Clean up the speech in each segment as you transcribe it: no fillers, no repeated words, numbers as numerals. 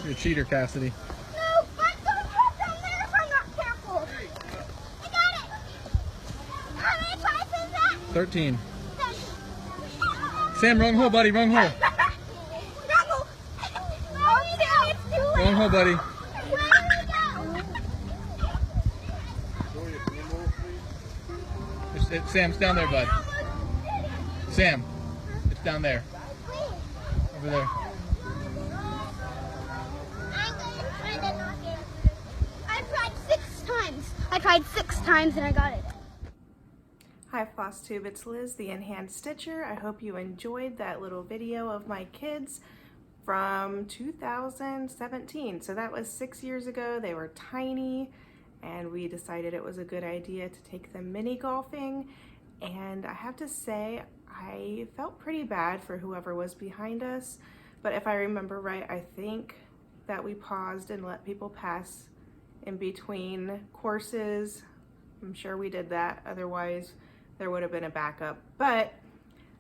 You're a cheater, Cassidy. No, I'm going to drop down there if I'm not careful. I got it. How many tries is that? 13. Sam, wrong hole, buddy, wrong hole. Wrong hole, buddy. Where did we go? Sam's down there, bud. Sam, it's down there. Over there. I tried six times and I got it. Hi Flosstube, it's Liz, the in-hand stitcher. I hope you enjoyed that little video of my kids from 2017. So that was 6 years ago. They were tiny and we decided it was a good idea to take them mini golfing. And I have to say, I felt pretty bad for whoever was behind us. But if I remember right, I think that we paused and let people pass in between courses. I'm sure we did that, otherwise there would have been a backup. But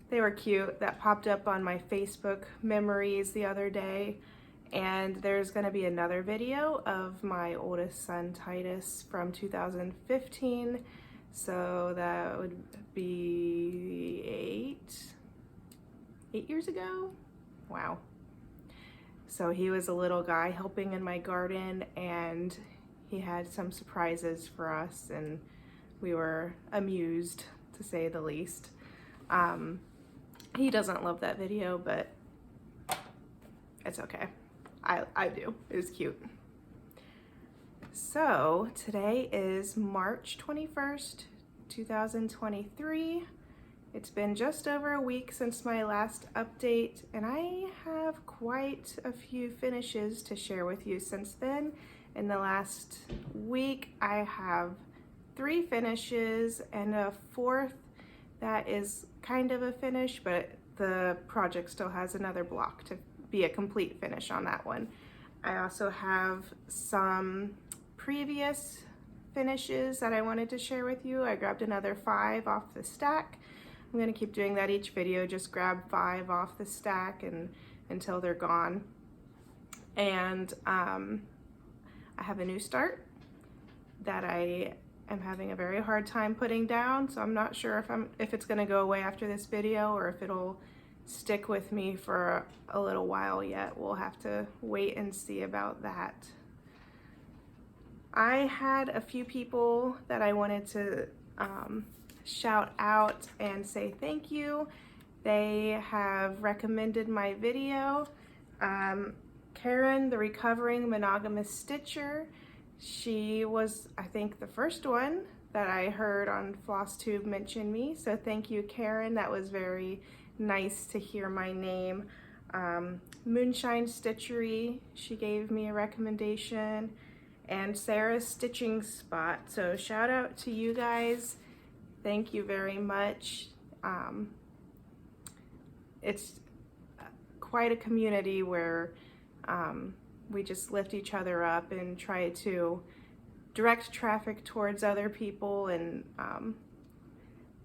they were cute. That popped up on my Facebook memories the other day. And there's gonna be another video of my oldest son, Titus, from 2015. So that would be eight years ago? Wow. So he was a little guy helping in my garden, and he had some surprises for us, and we were amused, to say the least. He doesn't love that video, but it's okay. I do. It was cute. So today is March 21st, 2023. It's been just over a week since my last update, and I have quite a few finishes to share with you since then. In the last week, I have 3 finishes and a 4th that is kind of a finish, but the project still has another block to be a complete finish on that one. I also have some previous finishes that I wanted to share with you. I grabbed another 5 off the stack. I'm gonna keep doing that each video, just grab 5 off the stack and until they're gone. And I have a new start that I am having a very hard time putting down, so I'm not sure if it's gonna go away after this video or if it'll stick with me for a little while yet. We'll have to wait and see about that. I had a few people that I wanted to shout out and say thank you. They have recommended my video. Karen, the Recovering Monogamous Stitcher, she was, I think, the first one that I heard on Flosstube mention me. So thank you, Karen. That was very nice to hear my name. Moonshine Stitchery, she gave me a recommendation. And Sarah's Stitching Spot. So shout out to you guys. Thank you very much. It's quite a community where we just lift each other up and try to direct traffic towards other people, and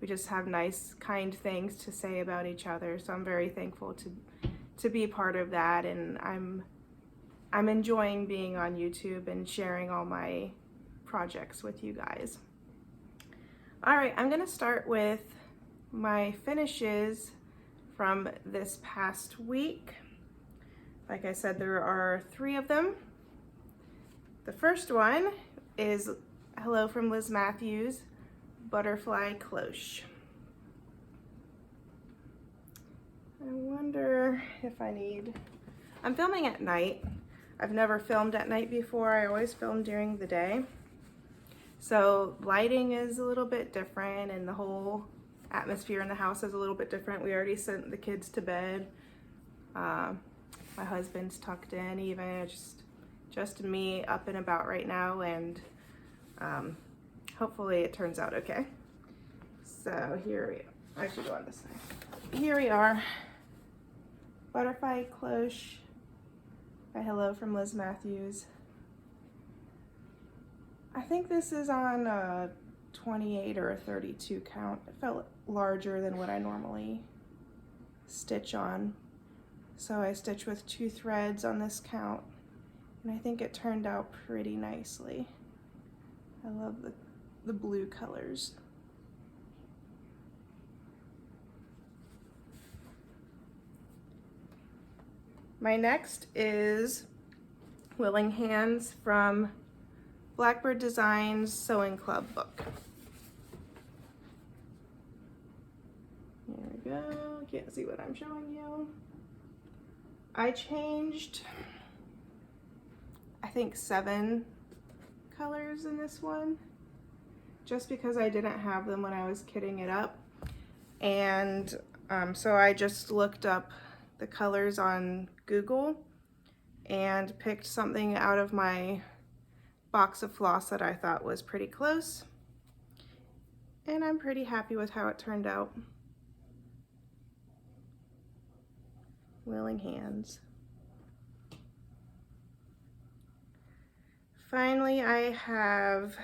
we just have nice, kind things to say about each other. So I'm very thankful to be part of that, and I'm enjoying being on YouTube and sharing all my projects with you guys. All right, I'm gonna start with my finishes from this past week. Like I said, there are 3 of them. The first one is Hello from Liz Matthews, Butterfly Cloche. I wonder if I'm filming at night. I've never filmed at night before. I always film during the day. So lighting is a little bit different, and the whole atmosphere in the house is a little bit different. We already sent the kids to bed. My husband's tucked in, even just me up and about right now, and hopefully it turns out okay. So I should go on this side. Here we are, Butterfly Cloche by Hello from Liz Matthews. I think this is on a 28 or a 32 count. It felt larger than what I normally stitch on. So I stitch with 2 threads on this count, And I think it turned out pretty nicely. I love the blue colors. My next is Willing Hands from Blackbird Designs Sewing Club book. Here we go. Can't see what I'm showing you. I changed, I think 7 colors in this one, just because I didn't have them when I was kitting it up. And so I just looked up the colors on Google and picked something out of my box of floss that I thought was pretty close. And I'm pretty happy with how it turned out. Willing Hands. Finally, I have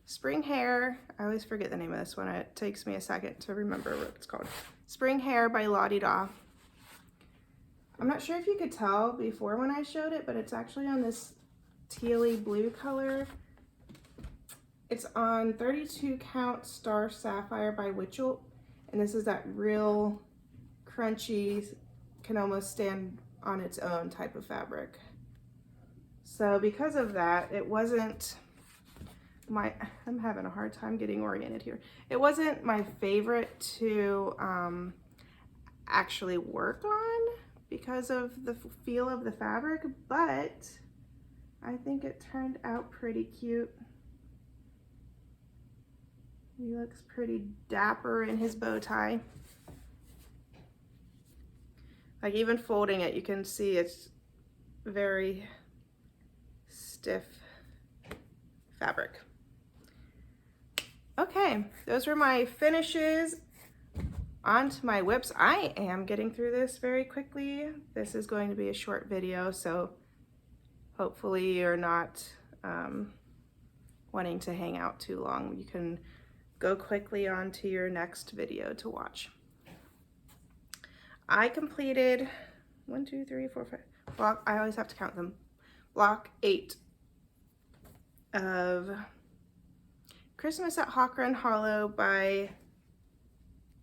Spring Hair. I always forget the name of this one. It takes me a second to remember what it's called. Spring Hair by Lottie Da. I'm not sure if you could tell before when I showed it, but it's actually on this tealy blue color. It's on 32 count Star Sapphire by Witchell, and this is that real crunchy, can almost stand on its own type of fabric. So because of that, it wasn't I'm having a hard time getting oriented here. It wasn't my favorite to actually work on because of the feel of the fabric, but I think it turned out pretty cute. He looks pretty dapper in his bow tie. Like even folding it, you can see it's very stiff fabric. Okay, those were my finishes. On to my whips. I am getting through this very quickly. This is going to be a short video, so hopefully you're not wanting to hang out too long. You can go quickly on to your next video to watch. I completed 1, 2, 3, 4, 5 block. I always have to count them. Block 8 of Christmas at Hawk Run Hollow by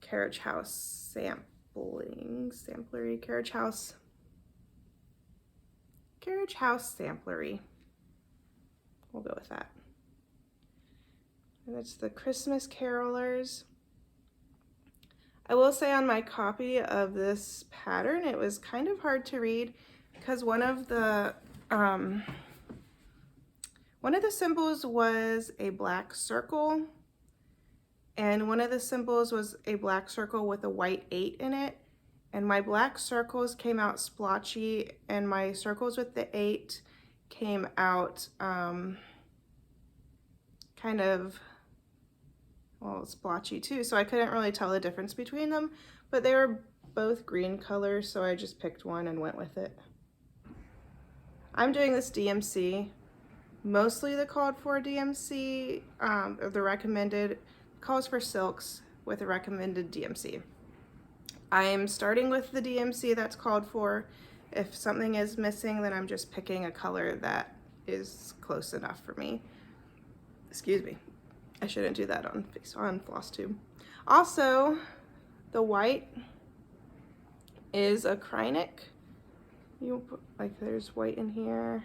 Carriage House Samplery. Carriage House Samplery. We'll go with that. And it's the Christmas Carolers. I will say on my copy of this pattern, it was kind of hard to read because one of the symbols was a black circle, and one of the symbols was a black circle with a white 8 in it. And my black circles came out splotchy, and my circles with the 8 came out kind of, well, splotchy too, so I couldn't really tell the difference between them, but they were both green colors, so I just picked one and went with it. I'm doing this DMC, mostly the called for DMC, the recommended, calls for silks with a recommended DMC. I'm starting with the DMC that's called for. If something is missing, then I'm just picking a color that is close enough for me. Excuse me. I shouldn't do that on Flosstube. Also, the white is a Krynic. You put, like, there's white in here.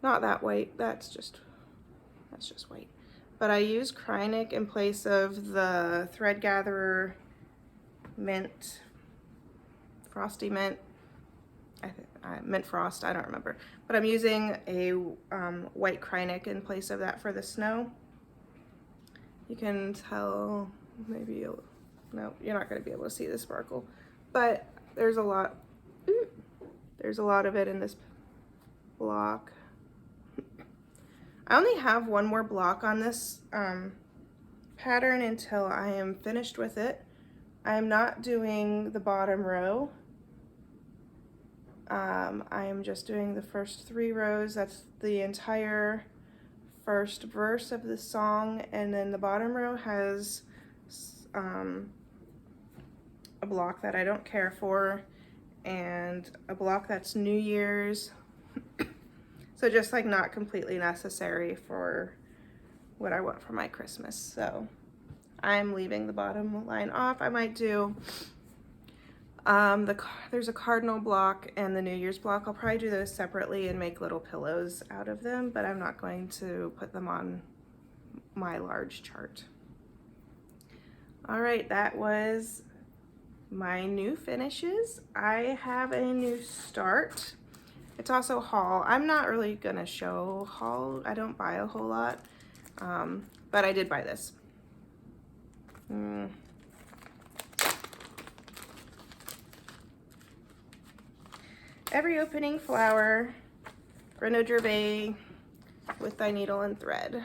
Not that white. That's just white. But I use Krynic in place of the Thread Gatherer Mint, Frosty Mint. Mint Frost, I don't remember, but I'm using a white Krynic in place of that for the snow. You can tell, maybe, no, you're not going to be able to see the sparkle, but there's a lot of it in this block. I only have one more block on this pattern until I am finished with it. I am not doing the bottom row. I am just doing the first 3 rows. That's the entire first verse of the song, and then the bottom row has a block that I don't care for, and a block that's New Year's. So just like not completely necessary for what I want for my Christmas. So I'm leaving the bottom line off. I might do there's a cardinal block and the New Year's block. I'll probably do those separately and make little pillows out of them, but I'm not going to put them on my large chart. All right, that was my new finishes. I have a new start. It's also haul. I'm not really gonna show haul. I don't buy a whole lot, but I did buy this. Every opening flower, Renaud Gervais with thy needle and thread.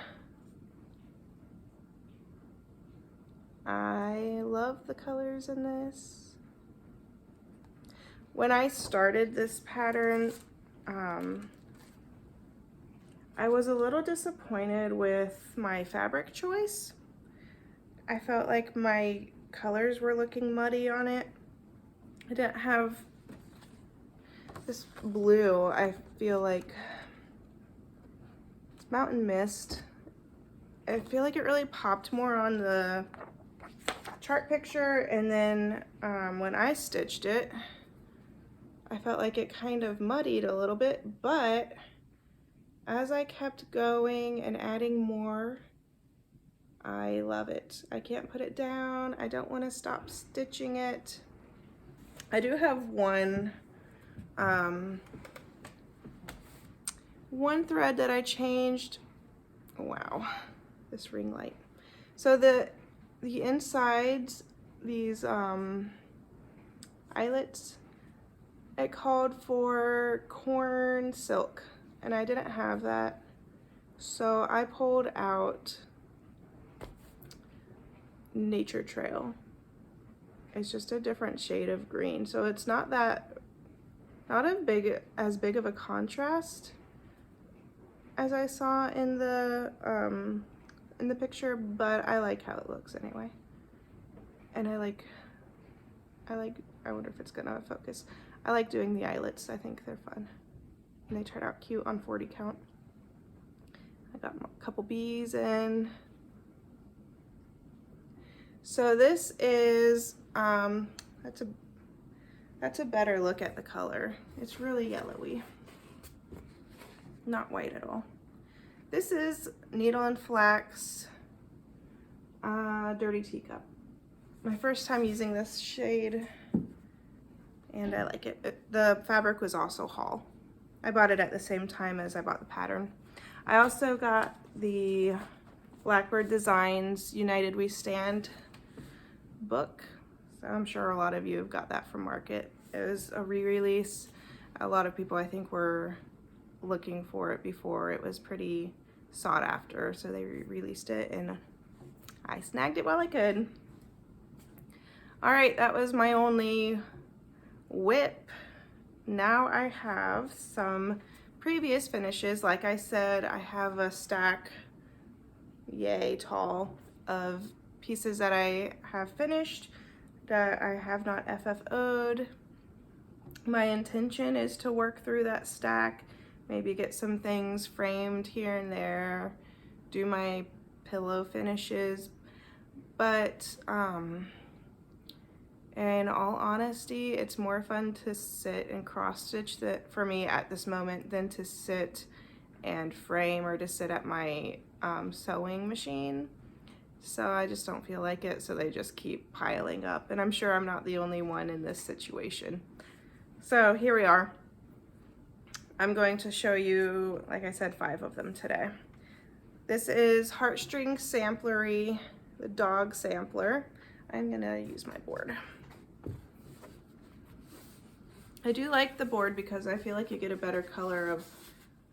I love the colors in this. When I started this pattern, I was a little disappointed with my fabric choice. I felt like my colors were looking muddy on it. I didn't have this blue. I feel like it's Mountain Mist. I feel like it really popped more on the chart picture, and then when I stitched it, I felt like it kind of muddied a little bit, but as I kept going and adding more, I love it. I can't put it down. I don't want to stop stitching it. I do have one thread that I changed. Wow, this ring light. So the insides, these eyelets, it called for corn silk, and I didn't have that, so I pulled out Nature Trail. It's just a different shade of green, so it's not as big of a contrast as I saw in the picture, but I like how it looks anyway. And I wonder if it's gonna focus. I like doing the eyelets. I think they're fun, and they turned out cute on 40 count. I got a couple bees in. So this is that's a better look at the color. It's really yellowy, not white at all. This is Needle and Flax Dirty Teacup. My first time using this shade, and I like it. The fabric was also haul. I bought it at the same time as I bought the pattern. I also got the Blackbird Designs United We Stand book. So I'm sure a lot of you have got that from Market. It was a re-release. A lot of people, I think, were looking for it before. It was pretty sought after, so they re-released it, and I snagged it while I could. All right, that was my only whip. Now I have some previous finishes. Like I said, I have a stack, yay tall, of pieces that I have finished that I have not FFO'd. My intention is to work through that stack, maybe get some things framed here and there, do my pillow finishes, but in all honesty, it's more fun to sit and cross stitch that for me at this moment than to sit and frame or to sit at my sewing machine. So I just don't feel like it, so they just keep piling up, and I'm sure I'm not the only one in this situation. So here we are. I'm going to show you, like I said, 5 of them today. This is Heartstring Samplery, the dog sampler. I'm gonna use my board. I do like the board because I feel like you get a better color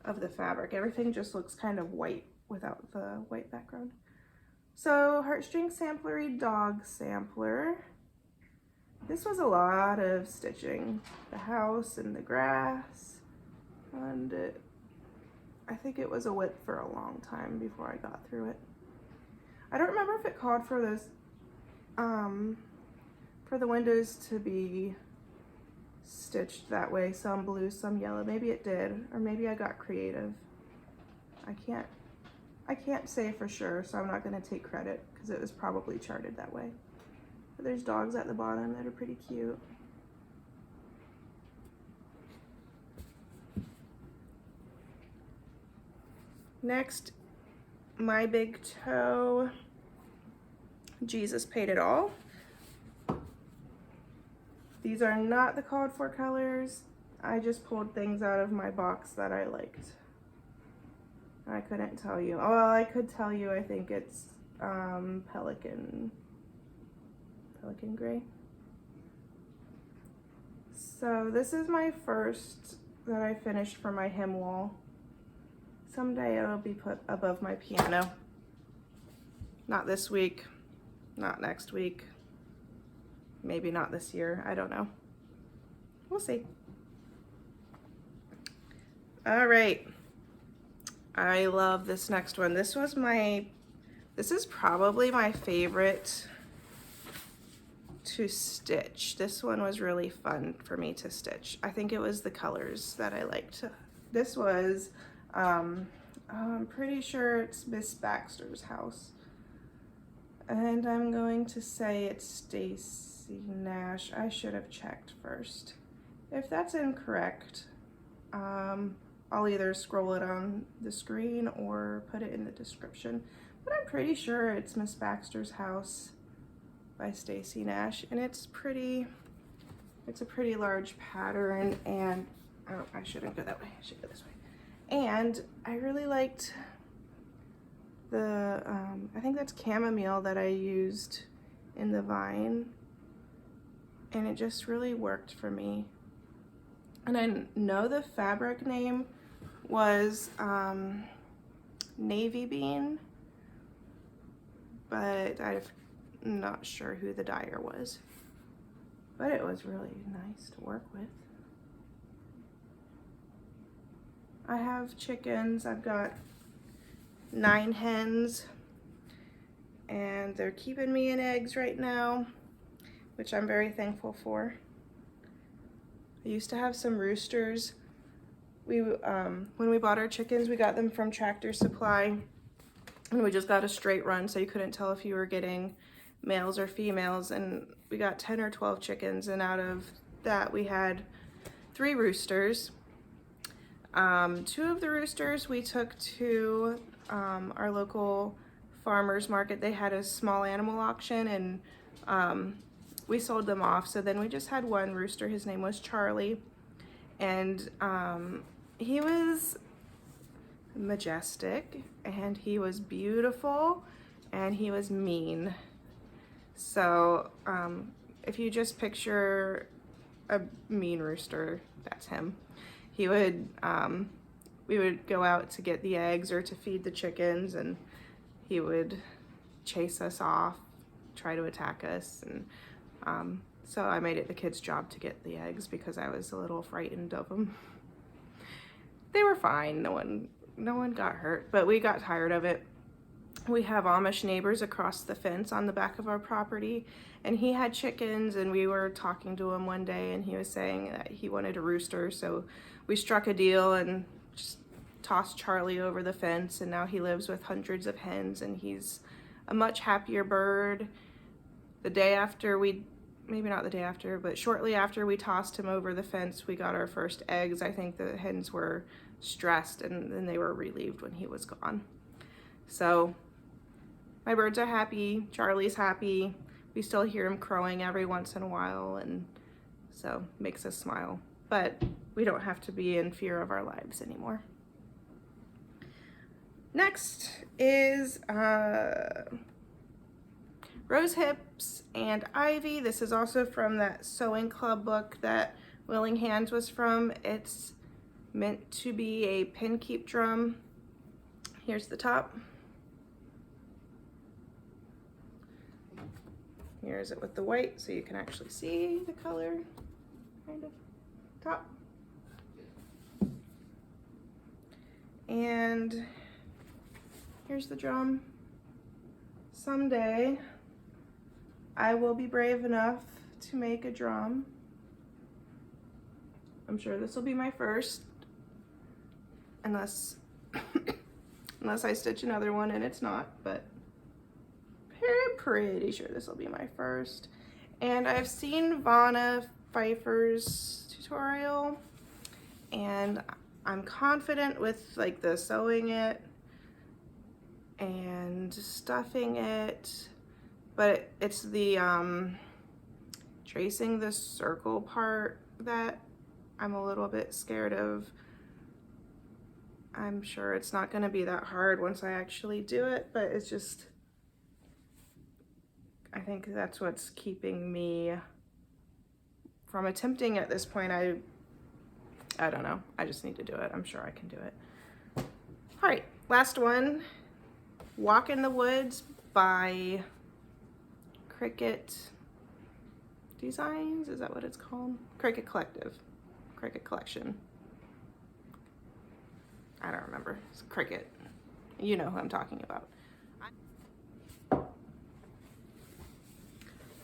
of the fabric. Everything just looks kind of white without the white background. So Heartstring Samplery dog sampler. This was a lot of stitching. The house and the grass, and I think it was a whip for a long time before I got through it. I don't remember if it called for this, for the windows to be stitched that way, some blue, some yellow. Maybe it did, or maybe I got creative. I can't say for sure, so I'm not gonna take credit because it was probably charted that way. But there's dogs at the bottom that are pretty cute. Next, My Big Toe, Jesus Paid It All. These are not the called for colors. I just pulled things out of my box that I liked. I couldn't tell you. Oh, well, I could tell you, I think it's Pelican Gray. So this is my first that I finished for my hem wall. Someday it'll be put above my piano. Not this week, not next week, maybe not this year, I don't know. We'll see. All right, I love this next one. This is probably my favorite to stitch. This one was really fun for me to stitch. I think it was the colors that I liked. This was, I'm pretty sure it's Miss Baxter's house. And I'm going to say it's Stacy Nash. I should have checked first. If that's incorrect, I'll either scroll it on the screen or put it in the description. But I'm pretty sure it's Miss Baxter's House by Stacy Nash, and it's a pretty large pattern, and oh, I shouldn't go that way, I should go this way. And I really liked the, I think that's chamomile that I used in the vine, and it just really worked for me. And I know the fabric name was Navy Bean, but I'm not sure who the dyer was. But it was really nice to work with. I have chickens. I've got 9 hens, and they're keeping me in eggs right now, which I'm very thankful for. I used to have some roosters. When we bought our chickens, we got them from Tractor Supply, and we just got a straight run, so you couldn't tell if you were getting males or females, and we got 10 or 12 chickens, and out of that we had 3 roosters. 2 of the roosters we took to our local farmers market. They had a small animal auction, and we sold them off. So then we just had 1 rooster. His name was Charlie, and he was majestic, and he was beautiful, and he was mean. So if you just picture a mean rooster, that's him. He would, we would go out to get the eggs or to feed the chickens, and he would chase us off, try to attack us. And so I made it the kids' job to get the eggs because I was a little frightened of them. They were fine, no one got hurt, but we got tired of it. We have Amish neighbors across the fence on the back of our property, and he had chickens, and we were talking to him one day, and he was saying that he wanted a rooster, so we struck a deal and just tossed Charlie over the fence, and now he lives with hundreds of hens, and he's a much happier bird. The day after maybe not the day after, but shortly after we tossed him over the fence, we got our first eggs. I think the hens were stressed, and then they were relieved when he was gone. So my birds are happy, Charlie's happy. We still hear him crowing every once in a while, and so it makes us smile. But we don't have to be in fear of our lives anymore. Next is Rose Hips and Ivy. This is also from that sewing club book that Willing Hands was from. It's meant to be a pin keep drum. Here's the top. Here's it with the white, so you can actually see the color, kind of, top. And here's the drum. Someday, I will be brave enough to make a drum. I'm sure this will be my first, unless unless I stitch another one and it's not, but pretty sure this will be my first. And I've seen Pfeiffer's tutorial, and I'm confident with like the sewing it and stuffing it, but it's the tracing the circle part that I'm a little bit scared of. I'm sure it's not going to be that hard once I actually do it, but it's just, I think that's what's keeping me from attempting at this point. I don't know. I just need to do it. I'm sure I can do it. All right, last one. Walk in the Woods by Cricut Designs. Is that what it's called? Cricut Collective. Cricut Collection. I don't remember. It's Cricut. You know who I'm talking about.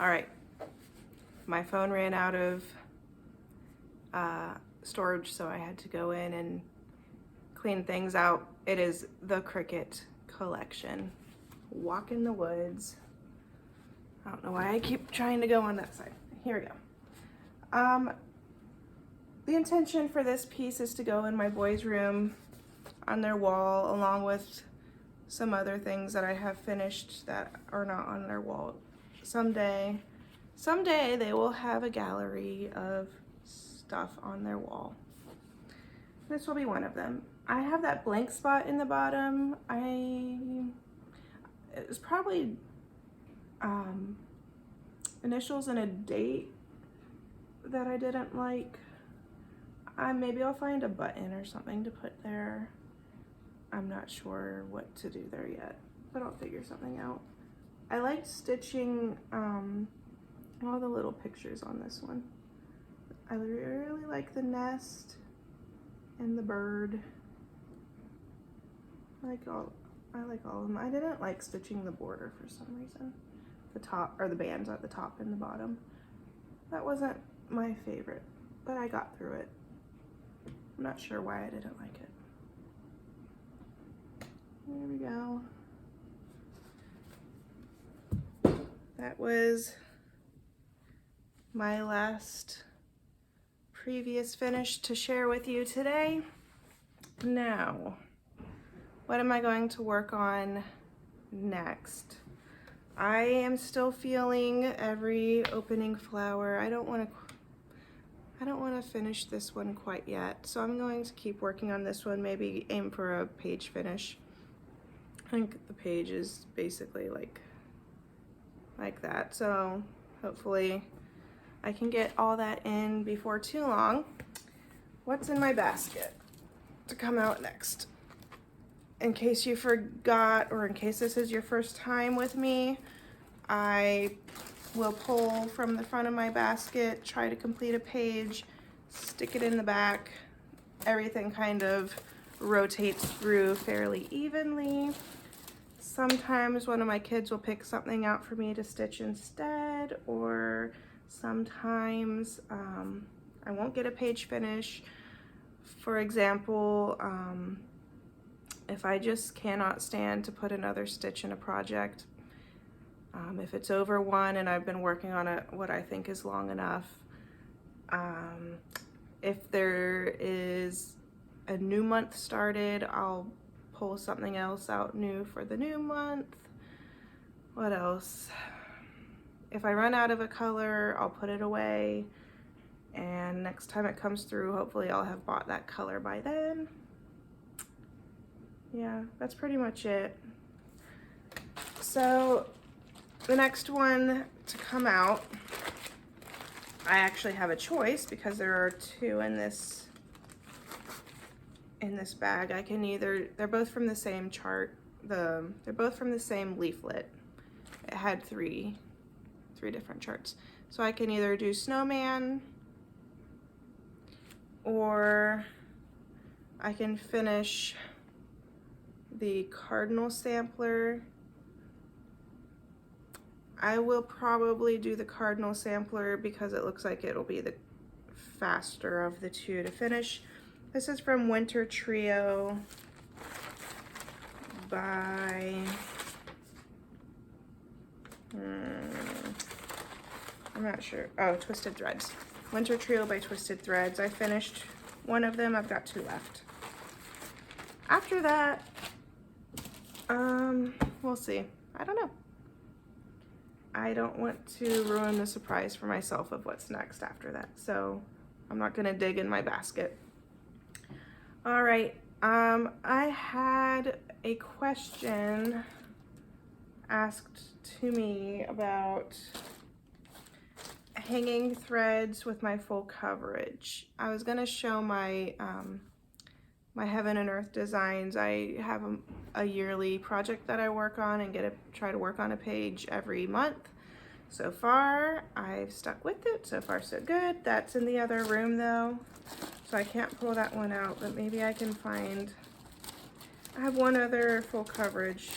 All right. My phone ran out of storage, so I had to go in and clean things out. It is the Cricut Collection. Walk in the Woods. I don't know why I keep trying to go on that side. Here we go. The intention for this piece is to go in my boys' room on their wall, along with some other things that I have finished that are not on their wall. Someday they will have a gallery of stuff on their wall. This will be one of them. I have that blank spot in the bottom. It was probably initials and a date that I didn't like. Maybe I'll find a button or something to put there. I'm not sure what to do there yet, but I'll figure something out. I liked stitching all the little pictures on this one. I really like the nest and the bird. I like all of them. I didn't like stitching the border for some reason. The top, or the bands at the top and the bottom. That wasn't my favorite, but I got through it. I'm not sure why I didn't like it. There we go. That was my last previous finish to share with you today. Now, what am I going to work on next? I am still feeling every opening flower. I don't want to finish this one quite yet, so I'm going to keep working on this one, maybe aim for a page finish. I think the page is basically like that, so hopefully I can get all that in before too long. What's in my basket to come out next? In case you forgot, or in case this is your first time with me, I will pull from the front of my basket, try to complete a page, stick it in the back. Everything kind of rotates through fairly evenly. Sometimes one of my kids will pick something out for me to stitch instead, or sometimes I won't get a page finish. For example, if I just cannot stand to put another stitch in a project, if it's over one and I've been working on it what I think is long enough, if there is a new month started, I'll pull something else out new for the new month. What else? If I run out of a color, I'll put it away, and next time it comes through, hopefully I'll have bought that color by then. Yeah, that's pretty much it. So the next one to come out, I actually have a choice because there are two in this bag. I can either, they're both from the same chart, they're both from the same leaflet. It had three different charts. So I can either do snowman, or I can finish the cardinal sampler. I will probably do the cardinal sampler because it looks like it'll be the faster of the two to finish. This is from Winter Trio by, I'm not sure. Oh, Twisted Threads. Winter Trio by Twisted Threads. I finished one of them. I've got 2 left. After that, we'll see. I don't know. I don't want to ruin the surprise for myself of what's next after that. So I'm not going to dig in my basket. All right. I had a question asked to me about hanging threads with my full coverage. I was going to show my my Heaven and Earth designs. I have a yearly project that I work on and try to work on a page every month. So far, I've stuck with it. So far, so good. That's in the other room though, so I can't pull that one out, but maybe I can find, I have one other full coverage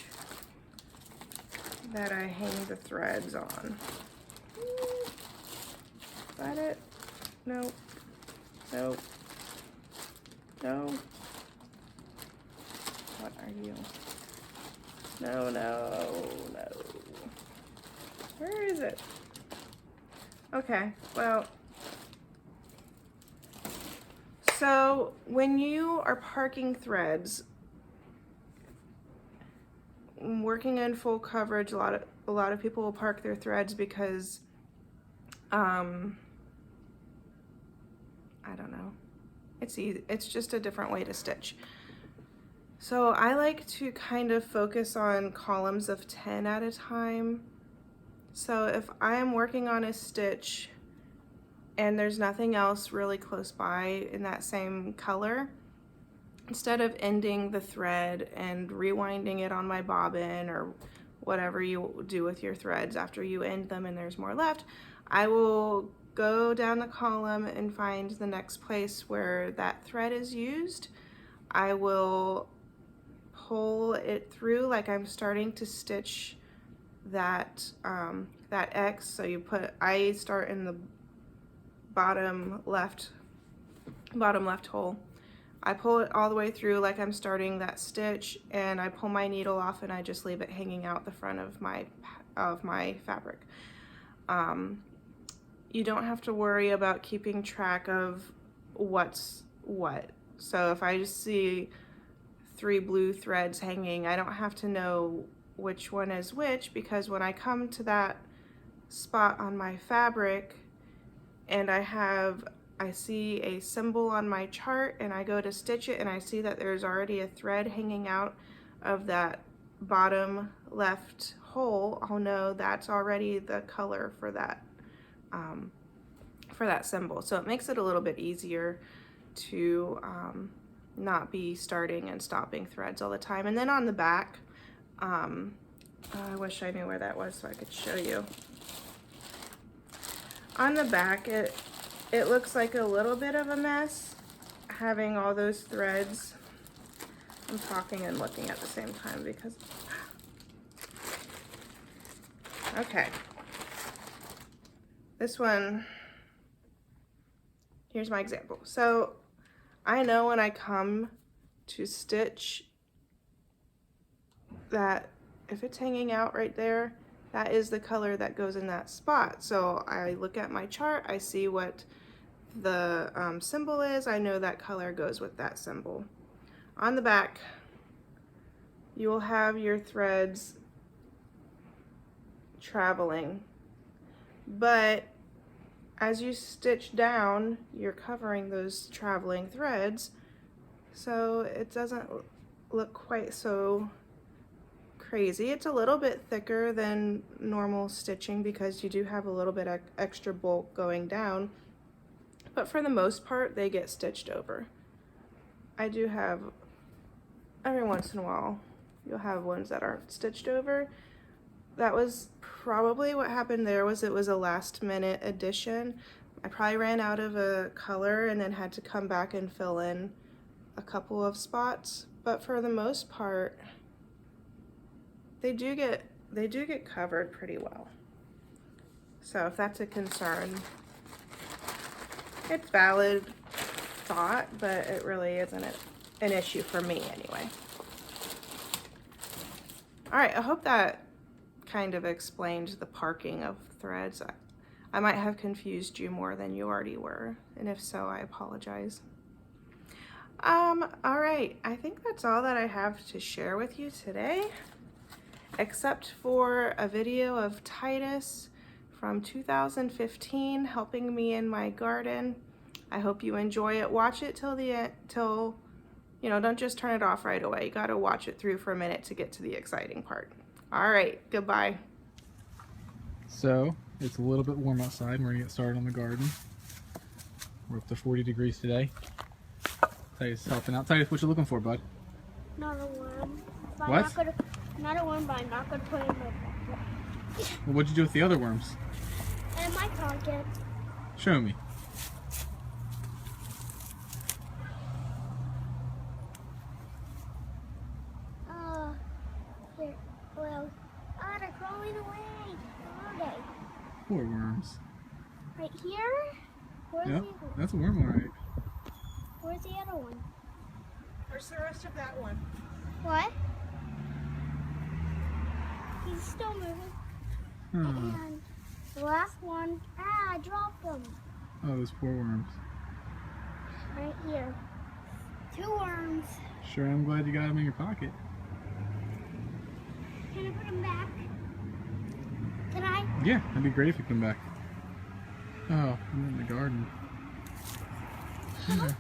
that I hang the threads on. Is that it? Nope. Nope. No. What are you? No, no, no. Where is it? Okay, well, so when you are parking threads, working in full coverage, a lot of people will park their threads because I don't know. It's easy. It's just a different way to stitch. So I like to kind of focus on columns of 10 at a time. So if I am working on a stitch and there's nothing else really close by in that same color, instead of ending the thread and rewinding it on my bobbin or whatever you do with your threads after you end them and there's more left, I will go down the column and find the next place where that thread is used. I will pull it through like I'm starting to stitch that that X. So I start in the bottom left hole. I pull it all the way through like I'm starting that stitch, and I pull my needle off and I just leave it hanging out the front of my fabric. You don't have to worry about keeping track of what's what. So if I just see 3 blue threads hanging, I don't have to know which one is which, because when I come to that spot on my fabric and I see a symbol on my chart and I go to stitch it and I see that there's already a thread hanging out of that bottom left hole, I'll know that's already the color for that symbol. So it makes it a little bit easier to not be starting and stopping threads all the time. And then on the back, I wish I knew where that was so I could show you. On the back, it looks like a little bit of a mess, having all those threads. I'm talking and looking at the same time because, okay. This one, here's my example. So I know when I come to stitch that if it's hanging out right there, that is the color that goes in that spot. So I look at my chart, I see what the symbol is, I know that color goes with that symbol. On the back, you will have your threads traveling, but as you stitch down, you're covering those traveling threads, so it doesn't look quite so crazy. It's a little bit thicker than normal stitching because you do have a little bit extra bulk going down, but for the most part they get stitched over. I do have, every once in a while, you'll have ones that aren't stitched over. That was probably what happened there. It was a last minute addition. I probably ran out of a color and then had to come back and fill in a couple of spots, but for the most part they do get covered pretty well. So if that's a concern, It's valid thought, but it really isn't an issue for me anyway. All right, I hope that kind of explained the parking of threads. I might have confused you more than you already were, and if so, I apologize. All right, I think that's all that I have to share with you today, except for a video of Titus from 2015 helping me in my garden. I hope you enjoy it. Watch it till the end, you know, don't just turn it off right away. You gotta watch it through for a minute to get to the exciting part. All right, goodbye. So, it's a little bit warm outside and we're gonna get started on the garden. We're up to 40 degrees today. Titus is helping out. Titus, what you looking for, bud? Not a worm. But What? Not a worm, but I'm not gonna put it in my pocket. Well, what'd you do with the other worms? In my pocket. Show me. Here. Well, they're crawling away. Where are they? Poor worms. Right here? Where's Yep, the other one? that's a worm, all right. Where's the other one? Where's the rest of that one? What? He's still moving. And the last one, I dropped them. Oh, those poor worms. Right here. 2 worms. Sure, I'm glad you got them in your pocket. Can I put them back? Can I? Yeah, that'd be great if you come back. Oh, I'm in the garden. Yeah.